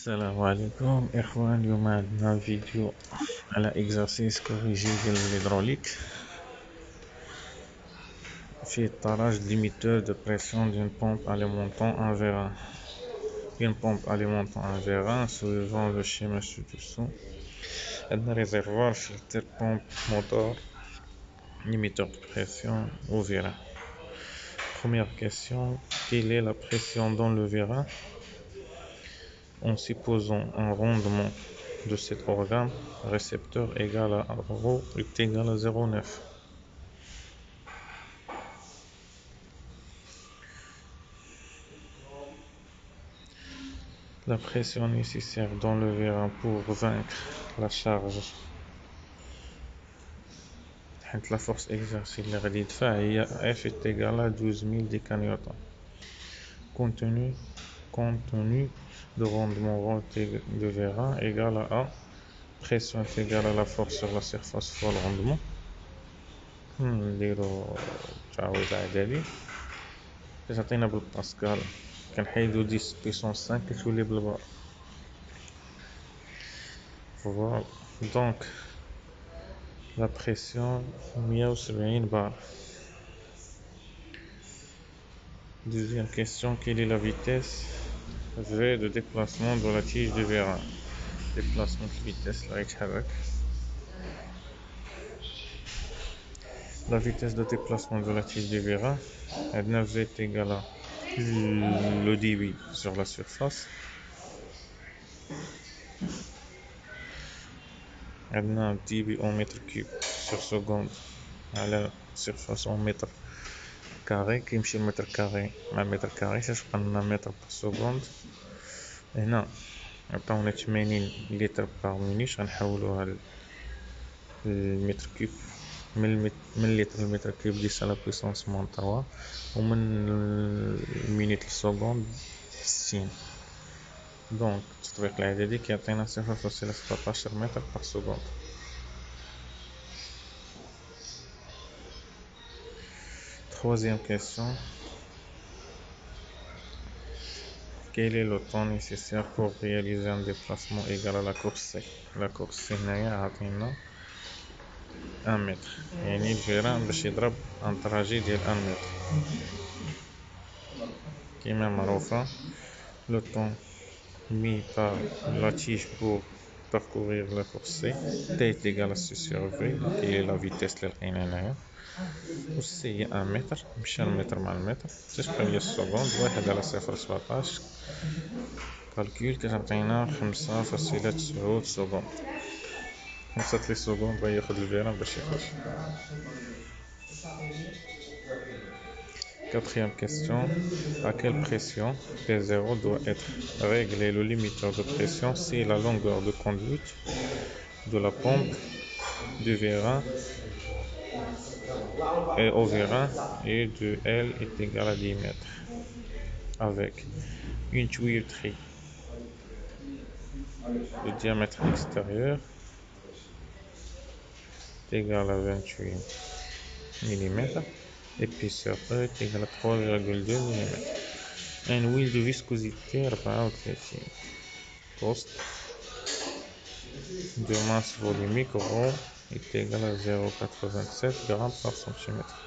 السلام عليكم إخوان. اليوم عندنا فيديو على إكزرسيس كوريجي ديال الهيدروليك فيه طراج ليميتور دو بريسيون دون بومب أليمونتون ان فير 1. une pompe alimentant un vérin suivant le schéma ci-dessous. عندنا réservoir, filtre, pompe, moteur, limiteur de pression au vérin. Première question, quelle est la pression dans le vérin en supposant un rendement de cet organe récepteur égal à ρ est égal à 0,9. La pression nécessaire dans le vérin pour vaincre la charge la force exercée F est égale à 12 000 décanewtons. Compte tenu de rendement de vérin égal à A, pression est égale à la force sur la surface fois le rendement. نديرو تعويض عددي كتعطينا بالباسكال كنحيدو 10 puissance 5 كتولي بالبار. Voilà. Donc la pression 170 bar. Deuxième question, quelle est la vitesse V de déplacement de la tige de vérin? Déplacement de vitesse là يتحرك. La vitesse de déplacement de la tige de vérin, V est égal à le débit sur la surface. عندنا débit en mètre cube sur seconde على surface en mètre carré كيمشي المتر كاري مع متر كاري تتبقى لنا متر بار سكوند. هنا عطاونا 80 لتر بار مينيت غنحولوها للمتر كوب. من لتر لمتر كوب 10 على بويسونس موان 3 ومن المينيت للسكوند 60. دونك التطبيق العددي كيعطينا 0.17 متر بار سكوند. Troisième question. Quel est le temps nécessaire pour réaliser un déplacement égal à la course C? La course C هنايا عطينا 1 متر يعني الفيران باش يضرب ان تراجي ديال 1 متر كيما معروفة. Le temps mis par la tige pour parcourir la course C T est égal à C sur V qui est la vitesse اللي لقينا هنايا و C هي 1 متر مشى المتر مع المتر تتبقى ليا السكوند 1 على 0.17 كالكول كتعطينا 5.9 سكوند. 5 سكوند غياخد الفيران باش يخرج. Quatrième question, à quelle pression P0 doit être réglé le limiteur de pression si la longueur de conduite de la pompe du vérin et au vérin et de L est égale à 10 mètres avec une tuyauterie de diamètre extérieur est égale à 28 mm, épaisseur E est égale à 3,2 mm. Un huile de viscosité 34, poste de masse volumique ρ est égal à 0,87 g par centimètre.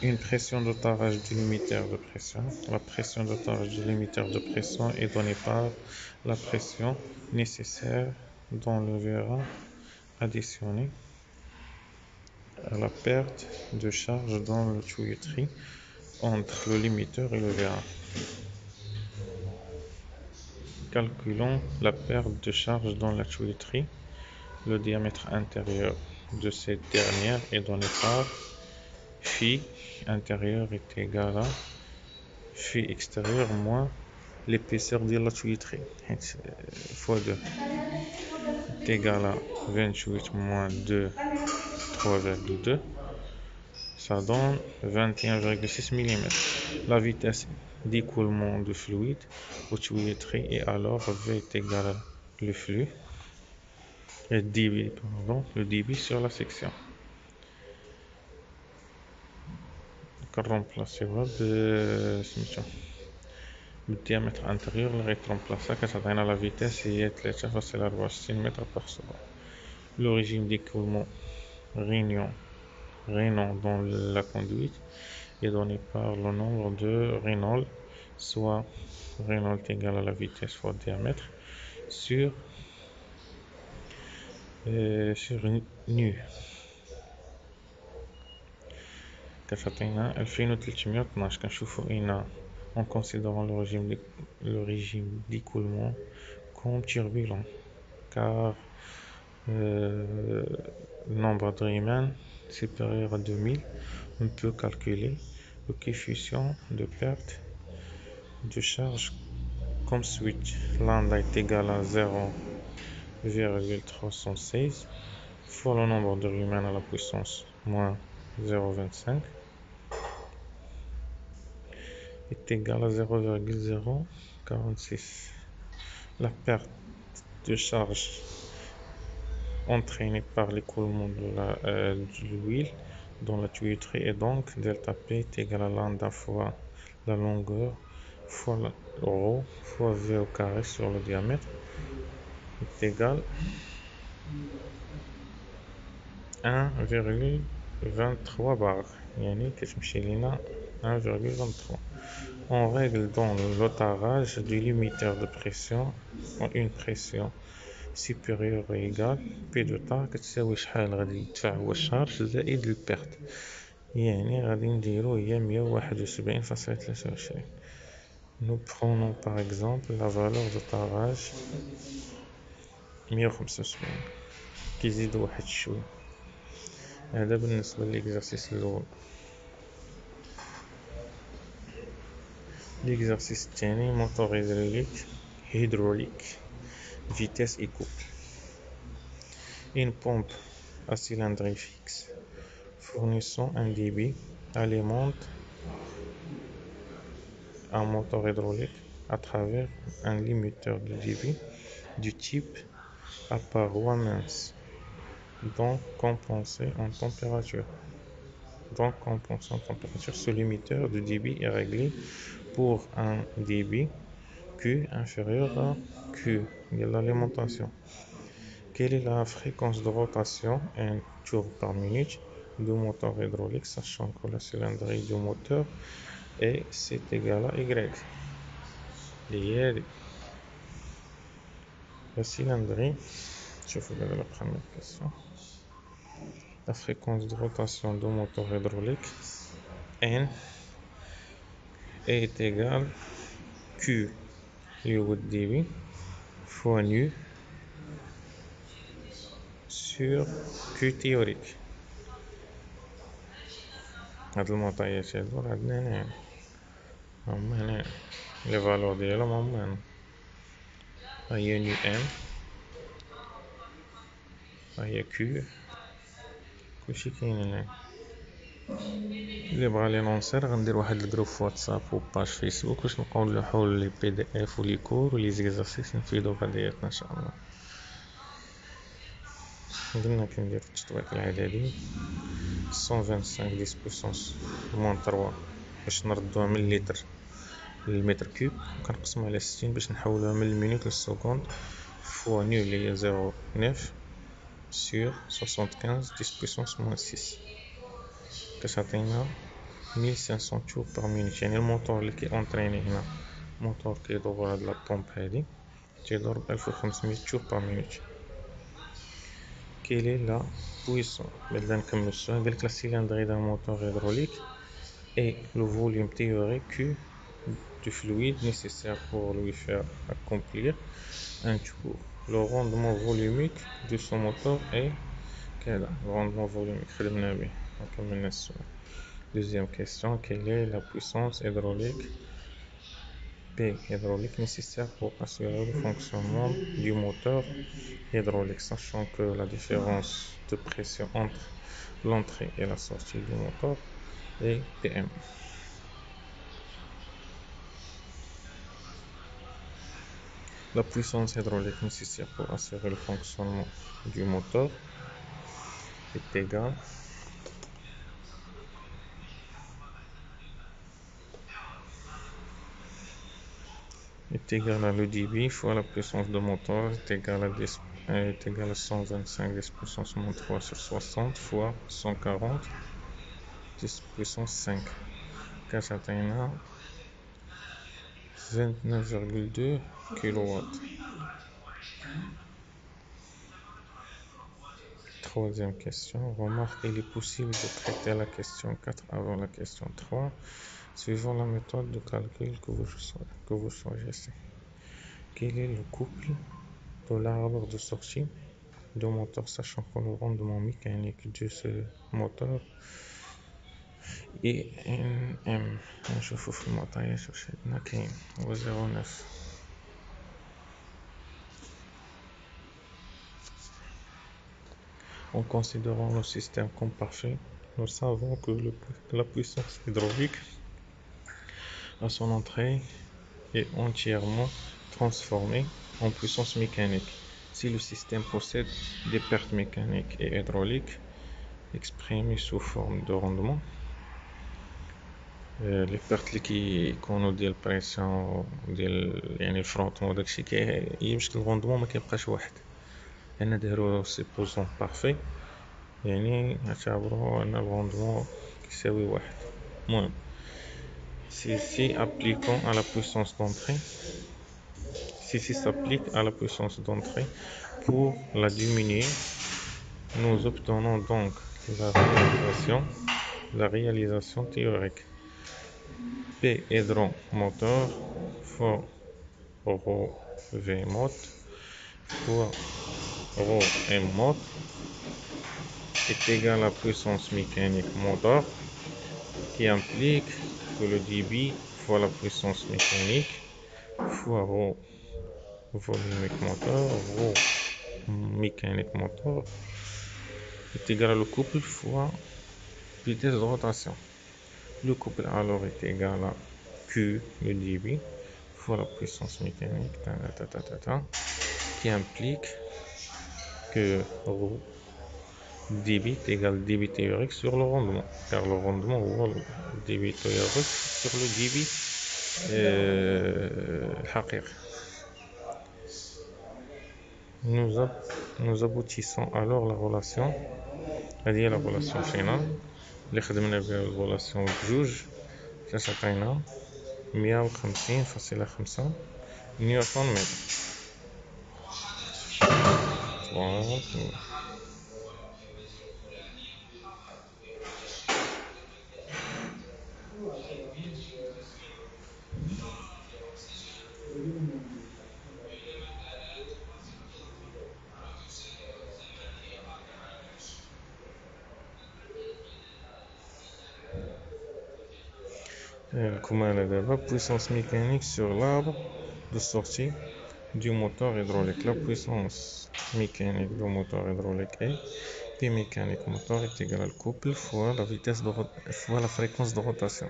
Une pression de tarage du limiteur de pression. La pression de tarage du limiteur de pression est donnée par la pression nécessaire dans le vérin additionnée à la perte de charge dans la tuyauterie entre le limiteur et le vérin. Calculons la perte de charge dans la tuyauterie. Le diamètre intérieur de cette dernière est donné par phi intérieur est égal à phi extérieur moins l'épaisseur de la tuyauterie fois 2 est égal à 28 moins 2 3,2. Ça donne 21,6 mm. La vitesse d'écoulement du fluide aux tuyauteries est alors V est égal à le flux le débit sur la section. كنرومبلاسيوها بالديامتر انتيريور اللي غيترومبلاسا كتعطينا لا فيتاس هي 3.64 متر بار سكوند. لو ريجيم d'écoulement rénant dans la conduite est donné par le nombre de Reynolds, soit Reynolds égale à la vitesse fois diamètre sur nu. كتعطينا 2312. كنشوفو هنا en considérant le régime d'écoulement comme turbulent car le nombre de Riemann supérieur à 2000, on peut calculer le coefficient de perte de charge comme suit. Lambda est égal à 0,316 fois le nombre de Riemann à la puissance moins 0,25 est égal à 0,046. La perte de charge entraînée par l'écoulement de l'huile dans la tuyauterie est donc delta P est égal à lambda fois la longueur fois ρ fois V au carré sur le diamètre est égal à 1,23 bar. يعني كتمشي لينا 1,23. On règle dans l'otarage du limiteur de pression à une pression supérieure ou égale P de ta كتساوي شحال غادي يدفع هو الشارج زائد البيرت، يعني غادي نديرو هي 171.23. Nous prenons par exemple la valeur d'otarage 175 كيزيدو واحد شوية. هذا بالنسبة للإكزارسيس الأول. L'exercice الثاني moteur hydraulique vitesse et couple. Une pompe à cylindrée fixe fournissant un débit alimente un moteur hydraulique à travers un limiteur de débit du type à parois minces, donc compensé en température. Ce limiteur de débit est réglé pour un débit Q inférieur à Q de l'alimentation. Quelle est la fréquence de rotation en tours par minute du moteur hydraulique, sachant que la cylindrée du moteur c'est égal à Y. La cylindrée, je vous donne la première question. La fréquence de rotation du moteur hydraulique N est égale Q le débit fois nu sur Q théorique. هاد المعطيات هادو راه عندنا هنا لي فالور ديالهم هما هنا. هي ني ام هي كيو كلشي كاين هنا. اللي بغا لي نونسير غندير واحد الجروب في واتساب و باج فيسبوك باش نبقاو نلوحو لي بي دي اف و لي كور و لي زيكزارسيس نفيدو بعضياتنا ان شاء الله. قلنا كندير التطبيق العددي 125 10 بويسونس موان 3 باش نردوها من اللتر للمتر كوب، وكنقسمو على 60 باش نحولوها من المينوت للسكوند فوا نيو اللي هي 0.9 sur 75 10 puissance moins 6 كتعطينا 1500 tours par minute. يعني الموتور اللي كيونطريني هنا موتور كيدور هاد لابومب هادي تيدور ب 1500 tours par minute. Quelle est la puissance بدا نكمل السؤال. قالك لا cylindrée d'un moteur hydraulique et le volume théorique Q du fluide nécessaire pour lui faire accomplir un tour. Le rendement volumique de son moteur est كذا. Le rendement volumique خدمنا به. نكمل السؤال. Deuxième question, quelle est la puissance hydraulique P hydraulique nécessaire pour assurer le fonctionnement du moteur hydraulique, sachant que la différence de pression entre l'entrée et la sortie du moteur est Pm. La puissance hydraulique nécessaire pour assurer le fonctionnement du moteur est égale est égal à le débit fois la puissance de moteur est égal à 125 10 puissance moins 3 sur 60 fois 140 10 puissance 5. كاش عطينا 29,2 kW. Troisième question. Remarque, il est possible de traiter la question 4 avant la question 3, suivant la méthode de calcul que vous choisissez. Quel est le couple de l'arbre de sortie du moteur, sachant que le rendement mécanique de ce moteur est Nm. نشوفو في المعطيات واش عندنا كاين هو 0.9. En considérant le système comme parfait, nous savons que la puissance hydraulique à son entrée est entièrement transformée en puissance mécanique. Si le système possède des pertes mécaniques et hydrauliques exprimées sous forme de rendement, les pertes اللي كيكونوا ديال البريسيون ديال يعني الفرونطمون وداكشي يمشي الروندمون ما كيبقاش واحد لان داروا سيبوزون بارفي يعني نعتبروا ان الروندمون كيساوي واحد. المهم ceci appliquant à la puissance d'entrée ceci s'applique à la puissance d'entrée. Pour la diminuer, nous obtenons donc la réalisation théorique. P hydromoteur fois ρ V mot fois ρ M mot est égal à la puissance mécanique moteur, qui implique que le débit fois la puissance mécanique fois ρ volumique moteur, ρ mécanique moteur est égal à le couple fois vitesse de rotation. Le couple alors est égal à Q, le débit, fois la puissance mécanique, qui implique que ρ débit est égal à débit théorique sur le rendement, car le rendement est le débit théorique sur le débit حقيقي. Nous aboutissons alors la relation هذه هي la relation finale اللي خدمنا بها الريلاسيون بجوج فاش عطينا 150.5 نيوتن متر. Comme la puissance mécanique sur l'arbre de sortie du moteur hydraulique. La puissance mécanique du moteur hydraulique est P mécanique moteur est égal au couple fois la vitesse fois la fréquence de rotation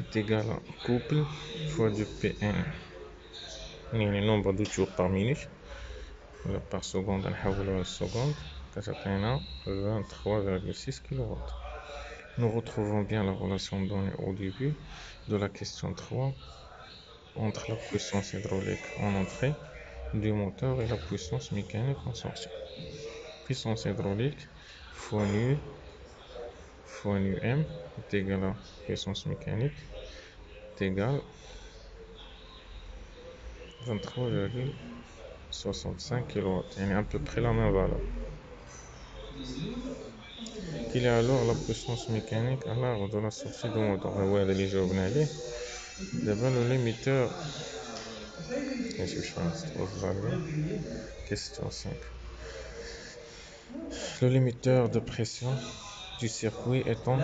est égal à couple fois du Pn, le nombre de tours par minute par seconde نحولوها للسكوند كتعطينا 23,6 kW. Nous retrouvons bien la relation donnée au début de la question 3 entre la puissance hydraulique en entrée du moteur et la puissance mécanique en sortie. Puissance hydraulique fois nu m est égal à puissance mécanique est égal à 23,65 kW, يعني à peu près la même valeur. Quelle est alors la puissance mécanique à l'arbre de la sortie du moteur? هذا اللي جاوبنا عليه. دابا le limiteur question 5. Le limiteur de pression du circuit étant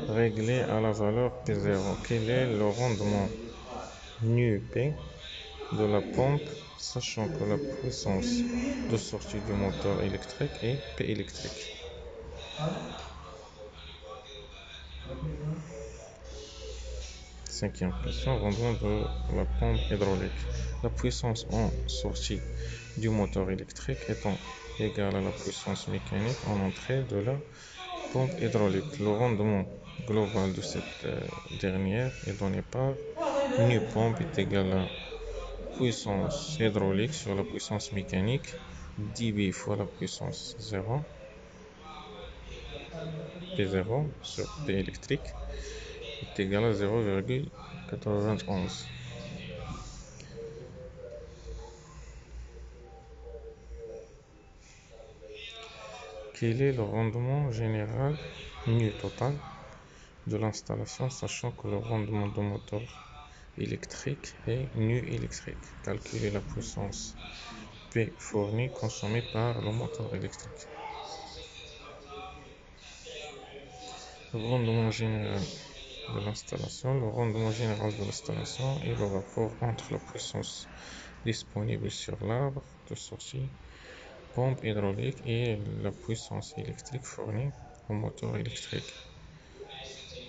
réglé à la valeur P0, quel est le rendement nu P de la pompe, sachant que la puissance de sortie du moteur électrique est P électrique? Cinquième question, rendement de la pompe hydraulique. La puissance en sortie du moteur électrique étant égale à la puissance mécanique en entrée de la pompe hydraulique. Le rendement global de cette dernière est donné par nu pompe est égal à puissance hydraulique sur la puissance mécanique, dB fois la puissance 0, P0 sur P électrique, est égal à 0,91. Quel est le rendement général nu total de l'installation, sachant que le rendement du moteur électrique est nu électrique? Calculer la puissance P fournie consommée par le moteur électrique. Le rendement général de l'installation. Le rendement général de l'installation est le rapport entre la puissance disponible sur l'arbre de sortie, pompe hydraulique, et la puissance électrique fournie au moteur électrique.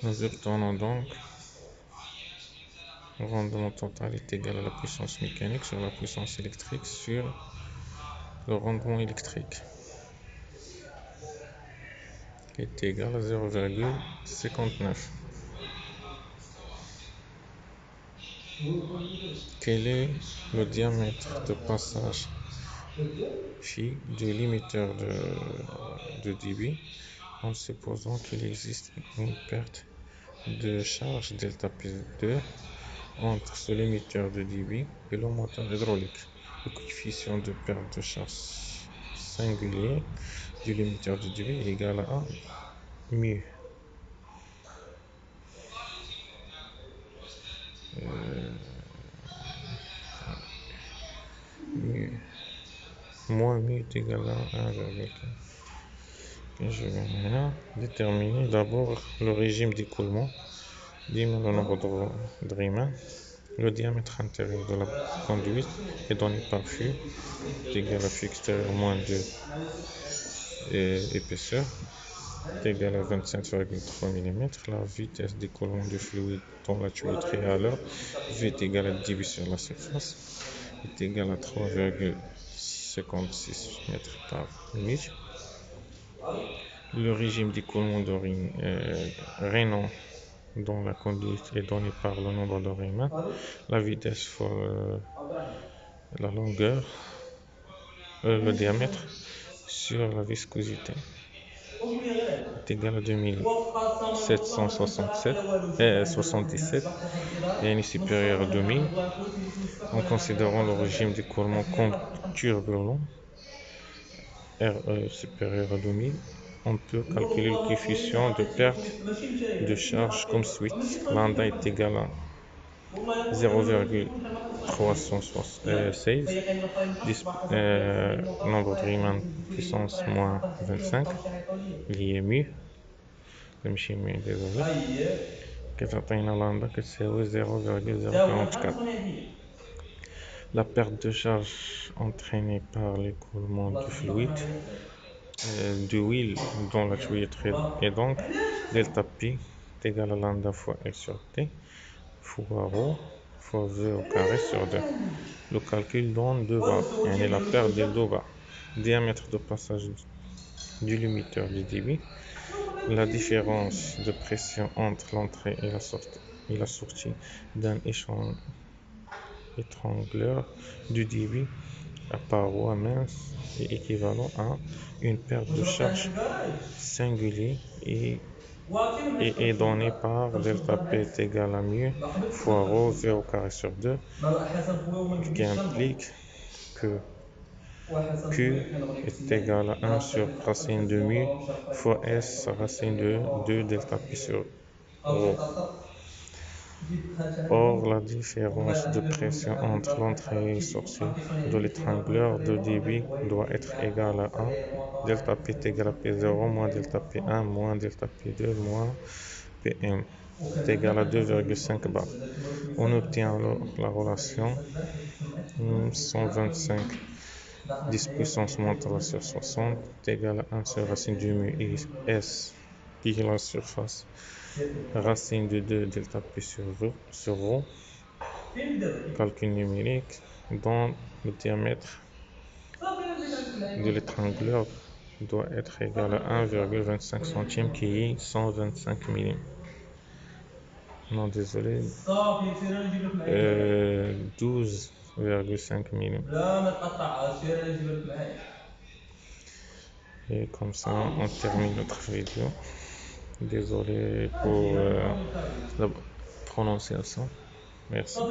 Nous obtenons donc le rendement total est égal à la puissance mécanique sur la puissance électrique sur le rendement électrique, qui est égal à 0,59. Quel est le diamètre de passage phi du limiteur de débit en supposant qu'il existe une perte de charge delta P2 entre ce limiteur de débit et le moteur hydraulique? Le coefficient de perte de charge singulier du limiteur de débit est égal à mu. Moins mu est égal à 1,4. Je vais maintenant déterminer d'abord le régime d'écoulement. Diminuer le nombre de Riemann. Le diamètre intérieur de la conduite est donné par φ est égal à φ extérieur moins 2 et épaisseur est égal à 27,3 mm. La vitesse d'écoulement du fluide dans la tuyauterie à l'heure V est égal à dB sur la surface est égal à 3,56 mètres par minute. Le régime d'écoulement de Raynaud dans la conduite est donné par le nombre de Riemann, la vitesse fois la longueur, le diamètre sur la viscosité est égal à 2777 et n est supérieur à 2000. En considérant le régime d'écoulement comme turbulent, RE supérieur à 2000, on peut calculer le coefficient de perte de charge comme suit. Lambda est égal à 0,316, nombre de Riemann puissance moins 25, lié mu désolé كتعطينا لامدا كتساوي 0,044. La perte de charge entraînée par l'écoulement du fluide d'huile dans la tuyauterie est donc delta P est égal à lambda fois L sur T fois ρ fois V au carré sur 2. Le calcul donne 2 bars, et la perte des 2 bars. Diamètre de passage du limiteur du débit. La différence de pression entre l'entrée et la sortie d'un étrangleur du débit à paroi mince est équivalent à une perte de charge singulière et est donné par delta P est égal à mu fois ρ V au carré sur 2, qui implique que Q est égal à 1 sur racine de mu fois S racine de 2 delta P sur ρ. Or, la différence de pression entre l'entrée et la sortie de l'étrangleur de débit doit être égale à 1. Delta P est égal à P0 moins delta P1 moins delta P2 moins Pm est égal à 2,5 bar. On obtient alors la relation 125 10 puissance moins 3 sur 60 est égal à 1 sur racine du mu S qui est la surface racine de 2 delta P sur ρ. Calcul numérique dont le diamètre de l'étrangleur doit être égal à 1,25 cm qui est 125 mm. Non, désolé. 12,5 millions. Et comme ça, on termine notre vidéo. Désolé pour la prononciation. Merci.